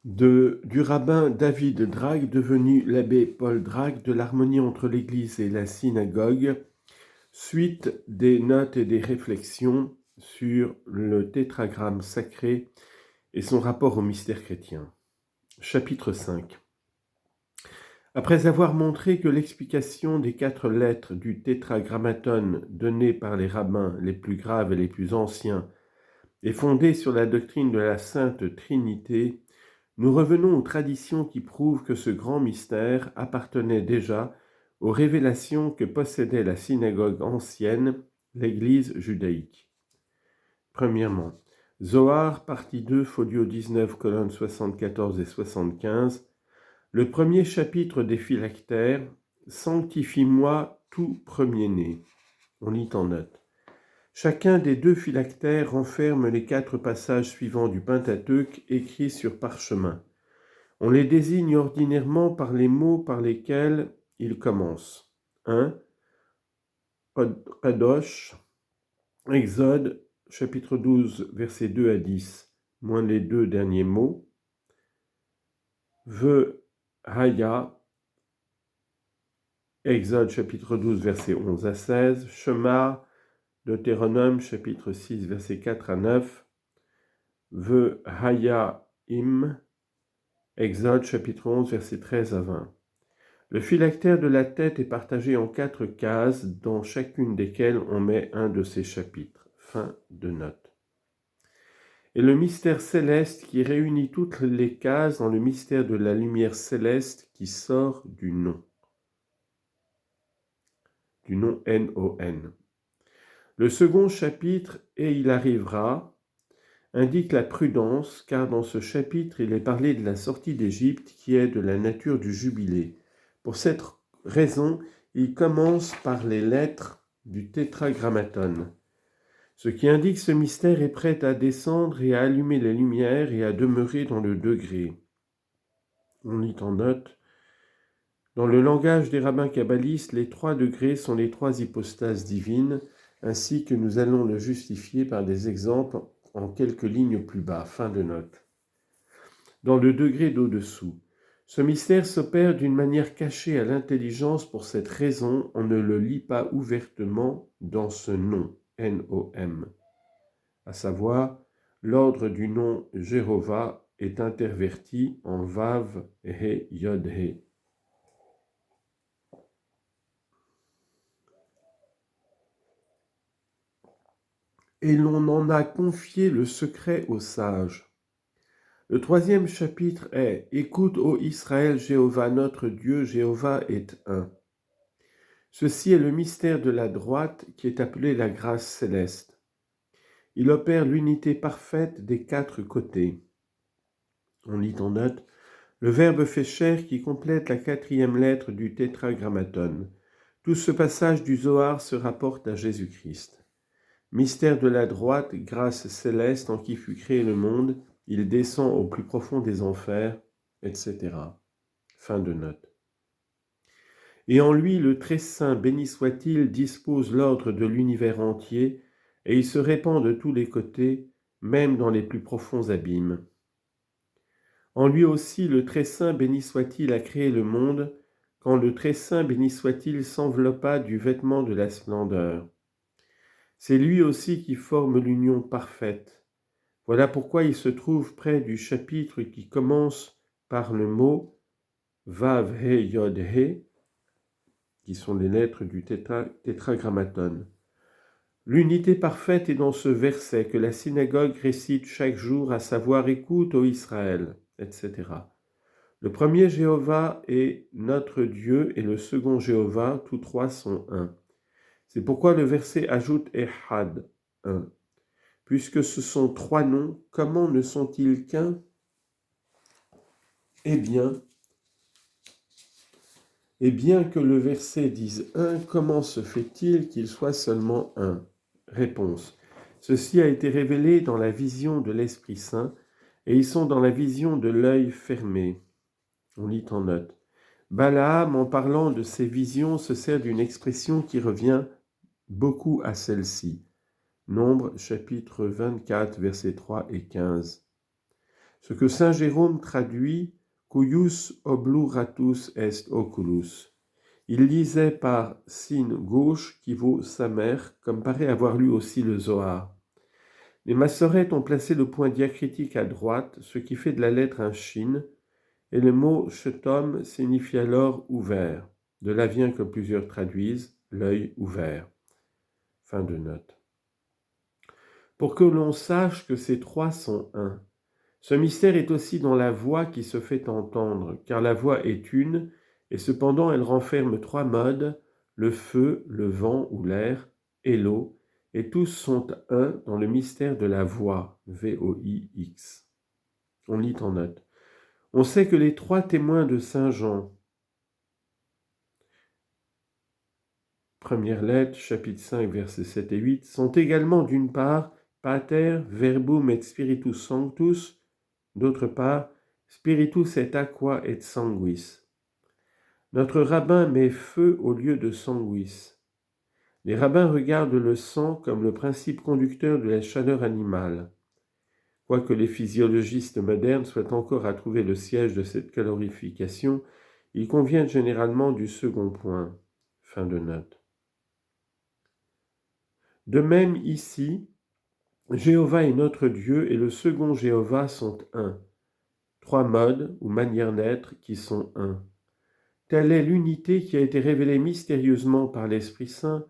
Du rabbin David Drag, devenu l'abbé Paul Drag, de l'harmonie entre l'Église et la synagogue, suite des notes et des réflexions sur le tétragramme sacré et son rapport au mystère chrétien. Chapitre 5. Après avoir montré que l'explication des 4 lettres du tétragrammaton donnée par les rabbins les plus graves et les plus anciens est fondée sur la doctrine de la Sainte Trinité, nous revenons aux traditions qui prouvent que ce grand mystère appartenait déjà aux révélations que possédait la synagogue ancienne, l'Église judaïque. Premièrement, Zohar, partie 2, folio 19, colonnes 74 et 75, le premier chapitre des phylactères, « Sanctifie-moi tout premier-né ». On lit en note. Chacun des 2 phylactères renferme les 4 passages suivants du Pentateuque écrits sur parchemin. On les désigne ordinairement par les mots par lesquels ils commencent. 1. Kadosh, Exode, chapitre 12, versets 2 à 10, moins les 2 derniers mots. Ve Haya, Exode, chapitre 12, versets 11 à 16. Shema, Deutéronome, chapitre 6, versets 4 à 9. Ve Haya Im, Exode, chapitre 11, versets 13 à 20. Le phylactère de la tête est partagé en 4 cases, dans chacune desquelles on met un de ces chapitres. Fin de note. Et le mystère céleste qui réunit toutes les cases dans le mystère de la lumière céleste qui sort du nom N-O-N. Le second chapitre, et il arrivera, indique la prudence, car dans ce chapitre, il est parlé de la sortie d'Égypte qui est de la nature du jubilé. Pour cette raison, il commence par les lettres du tétragrammaton. Ce qui indique ce mystère est prêt à descendre et à allumer les lumières et à demeurer dans le degré. On lit en note. Dans le langage des rabbins kabbalistes, les 3 degrés sont les 3 hypostases divines, ainsi que nous allons le justifier par des exemples en quelques lignes plus bas. Fin de note. Dans le degré d'au-dessous, ce mystère s'opère d'une manière cachée à l'intelligence. Pour cette raison, on ne le lit pas ouvertement dans ce nom, N-O-M. À savoir, l'ordre du nom Jéhovah est interverti en Vav, He, Yod, He. Et l'on en a confié le secret aux sages. Le 3e chapitre est « Écoute, ô Israël, Jéhovah notre Dieu, Jéhovah est un ». Ceci est le mystère de la droite qui est appelé la grâce céleste. Il opère l'unité parfaite des 4 côtés. On lit en note « Le Verbe fait chair qui complète la 4e lettre du tétragrammaton. Tout ce passage du Zohar se rapporte à Jésus-Christ. Mystère de la droite, grâce céleste en qui fut créé le monde, il descend au plus profond des enfers, etc. » Fin de note. Et en lui, le très saint, béni soit-il, dispose l'ordre de l'univers entier, et il se répand de tous les côtés, même dans les plus profonds abîmes. En lui aussi, le très saint, béni soit-il, a créé le monde, quand le très saint, béni soit-il, s'enveloppa du vêtement de la splendeur. C'est lui aussi qui forme l'union parfaite. Voilà pourquoi il se trouve près du chapitre qui commence par le mot Vav, He, Yod, He, qui sont les lettres du tétragrammaton. L'unité parfaite est dans ce verset que la synagogue récite chaque jour, à savoir « Écoute, ô Israël », etc. Le premier Jéhovah est notre Dieu et le second Jéhovah, tous 3 sont un. C'est pourquoi le verset ajoute « Ehad », un. Puisque ce sont 3 noms, comment ne sont-ils qu'un ? Eh bien que le verset dise un, comment se fait-il qu'il soit seulement un ? Réponse. Ceci a été révélé dans la vision de l'Esprit Saint, et ils sont dans la vision de l'œil fermé. On lit en note. Balaam, en parlant de ces visions, se sert d'une expression qui revient beaucoup à celle-ci. Nombre, chapitre 24, versets 3 et 15. Ce que saint Jérôme traduit « cuius obluratus est oculus ». Il lisait par signe gauche qui vaut sa mère, comme paraît avoir lu aussi le Zohar. Les massorètes ont placé le point diacritique à droite, ce qui fait de la lettre un shin, et le mot shetom signifie alors ouvert. De là vient que plusieurs traduisent l'œil ouvert. Fin de note. Pour que l'on sache que ces trois sont un, ce mystère est aussi dans la voix qui se fait entendre, car la voix est une, et cependant elle renferme trois modes, le feu, le vent ou l'air, et l'eau, et tous sont un dans le mystère de la voix, V-O-I-X. On lit en note. On sait que les trois témoins de Saint Jean, première lettre, chapitre 5, versets 7 et 8, sont également d'une part Pater, Verbum et Spiritus Sanctus, d'autre part Spiritus et aqua et sanguis. Notre rabbin met feu au lieu de sanguis. Les rabbins regardent le sang comme le principe conducteur de la chaleur animale. Quoique les physiologistes modernes soient encore à trouver le siège de cette calorification, ils conviennent généralement du second point. Fin de note. De même ici, Jéhovah est notre Dieu et le second Jéhovah sont un. Trois modes ou manières d'être qui sont un. Telle est l'unité qui a été révélée mystérieusement par l'Esprit Saint,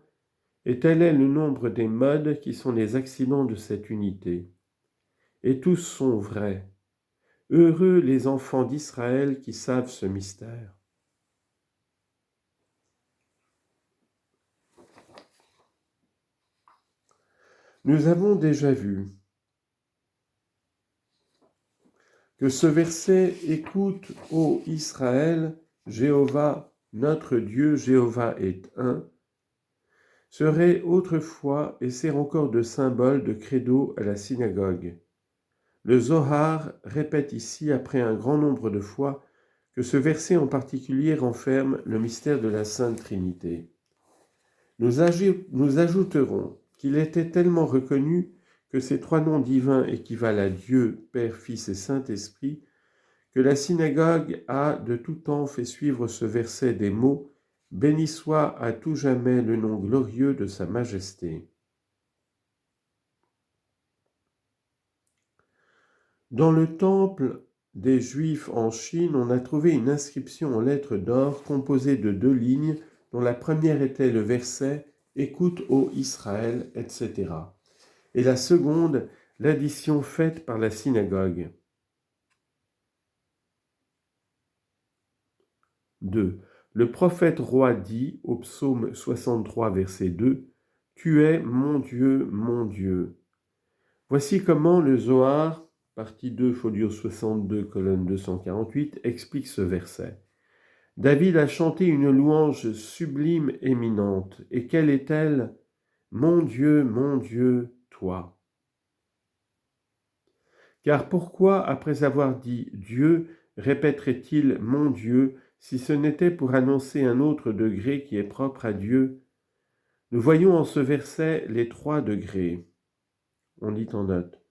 et tel est le nombre des modes qui sont les accidents de cette unité. Et tous sont vrais. Heureux les enfants d'Israël qui savent ce mystère. Nous avons déjà vu que ce verset « Écoute, ô Israël, Jéhovah, notre Dieu, Jéhovah est un » serait autrefois et sert encore de symbole de credo à la synagogue. Le Zohar répète ici, après un grand nombre de fois, que ce verset en particulier renferme le mystère de la Sainte Trinité. Nous ajouterons qu'il était tellement reconnu que ces trois noms divins équivalent à Dieu, Père, Fils et Saint-Esprit, que la synagogue a de tout temps fait suivre ce verset des mots « Béni soit à tout jamais le nom glorieux de sa majesté ». Dans le temple des Juifs en Chine, on a trouvé une inscription en lettres d'or composée de deux lignes, dont la première était le verset « Écoute, ô Israël », etc. Et la seconde, l'addition faite par la synagogue. 2. Le prophète roi dit, au psaume 63, verset 2, « Tu es mon Dieu, mon Dieu ». Voici comment le Zohar, partie 2, folio 62, colonne 248, explique ce verset. David a chanté une louange sublime éminente. Et quelle est-elle ? Mon Dieu, toi. Car pourquoi, après avoir dit Dieu, répéterait-il mon Dieu, si ce n'était pour annoncer un autre degré qui est propre à Dieu ? Nous voyons en ce verset les trois degrés. On lit en note.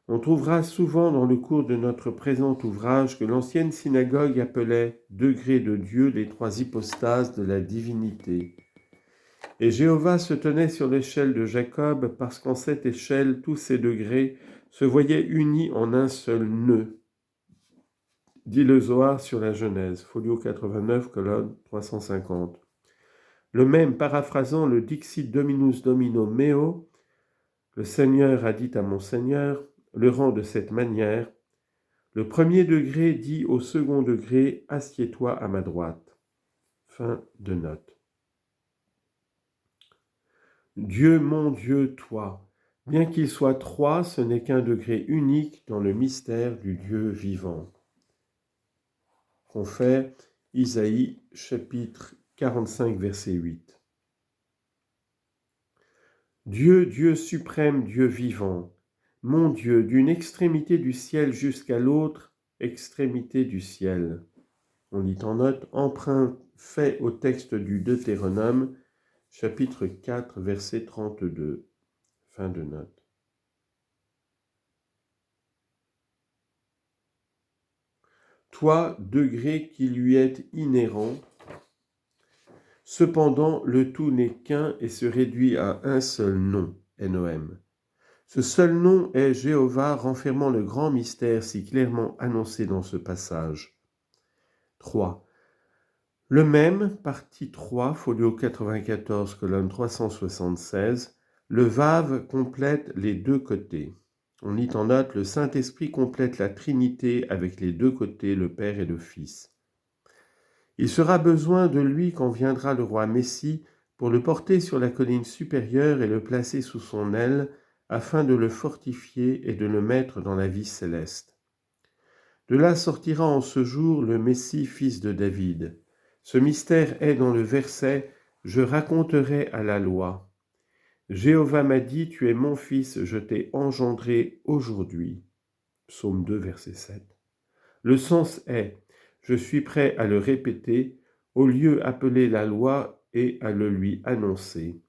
On trouvera souvent dans le cours de notre présent ouvrage que l'ancienne synagogue appelait degrés de Dieu les trois hypostases de la divinité. Et Jéhovah se tenait sur l'échelle de Jacob parce qu'en cette échelle, tous ces degrés se voyaient unis en un seul nœud. Dit le Zohar sur la Genèse, folio 89, colonne 350. Le même paraphrasant le Dixit Dominus Domino Meo, le Seigneur a dit à mon Seigneur, le rend de cette manière. Le premier degré dit au second degré, assieds-toi à ma droite. Fin de note. Dieu, mon Dieu, toi. Bien qu'il soit trois, ce n'est qu'un degré unique dans le mystère du Dieu vivant. Confère Isaïe, chapitre 45, verset 8. Dieu, Dieu suprême, Dieu vivant, mon Dieu, d'une extrémité du ciel jusqu'à l'autre extrémité du ciel. On lit en note, emprunt fait au texte du Deutéronome, chapitre 4, verset 32. Fin de note. toi, degré qui lui est inhérent. Cependant, le tout n'est qu'un et se réduit à un seul nom, N-O-M. Ce seul nom est Jéhovah, renfermant le grand mystère si clairement annoncé dans ce passage. 3. Le même, partie 3, folio 94, colonne 376, le Vav complète les deux côtés. On lit en note, le Saint-Esprit complète la Trinité avec les deux côtés, le Père et le Fils. Il sera besoin de lui quand viendra le roi Messie pour le porter sur la colline supérieure et le placer sous son aile, afin de le fortifier et de le mettre dans la vie céleste. De là sortira en ce jour le Messie, fils de David. Ce mystère est dans le verset « Je raconterai à la loi ». Jéhovah m'a dit « Tu es mon fils, je t'ai engendré aujourd'hui ». Psaume 2, verset 7. Le sens est « Je suis prêt à le répéter, au lieu appeler la loi et à le lui annoncer ».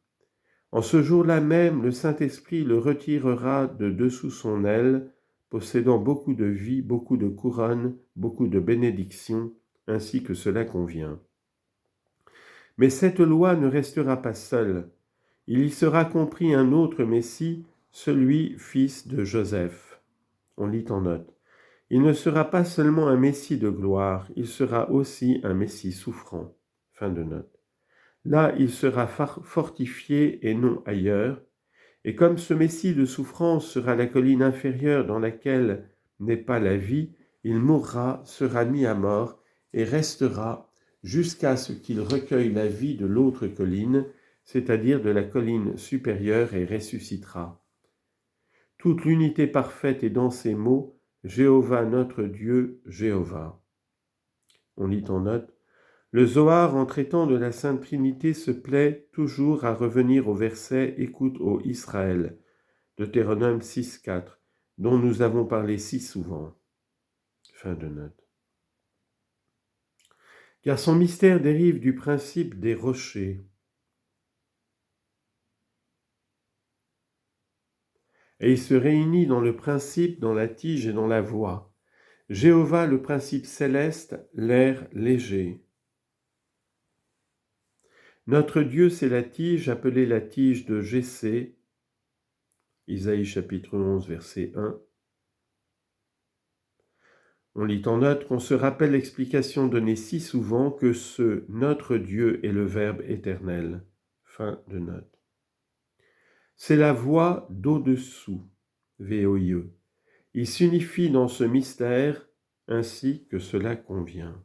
En ce jour-là même, le Saint-Esprit le retirera de dessous son aile, possédant beaucoup de vie, beaucoup de couronnes, beaucoup de bénédictions, ainsi que cela convient. Mais cette loi ne restera pas seule. Il y sera compris un autre Messie, celui fils de Joseph. On lit en note. Il ne sera pas seulement un Messie de gloire, il sera aussi un Messie souffrant. Fin de note. Là, il sera fortifié et non ailleurs, et comme ce Messie de souffrance sera la colline inférieure dans laquelle n'est pas la vie, il mourra, sera mis à mort, et restera jusqu'à ce qu'il recueille la vie de l'autre colline, c'est-à-dire de la colline supérieure, et ressuscitera. Toute l'unité parfaite est dans ces mots, Jéhovah notre Dieu, Jéhovah. On lit en note. Le Zohar, en traitant de la Sainte Trinité, se plaît toujours à revenir au verset « Écoute, ô Israël » Deutéronome 6.4, dont nous avons parlé si souvent. Fin de note. Car son mystère dérive du principe des rochers. Et il se réunit dans le principe, dans la tige et dans la voix. Jéhovah, le principe céleste, l'air léger. Notre Dieu, c'est la tige, appelée la tige de Jessé, Isaïe chapitre 11, verset 1. On lit en note qu'on se rappelle l'explication donnée si souvent que ce notre Dieu est le Verbe éternel. Fin de note. C'est la voix d'au-dessous, VOIE. Il s'unifie dans ce mystère ainsi que cela convient.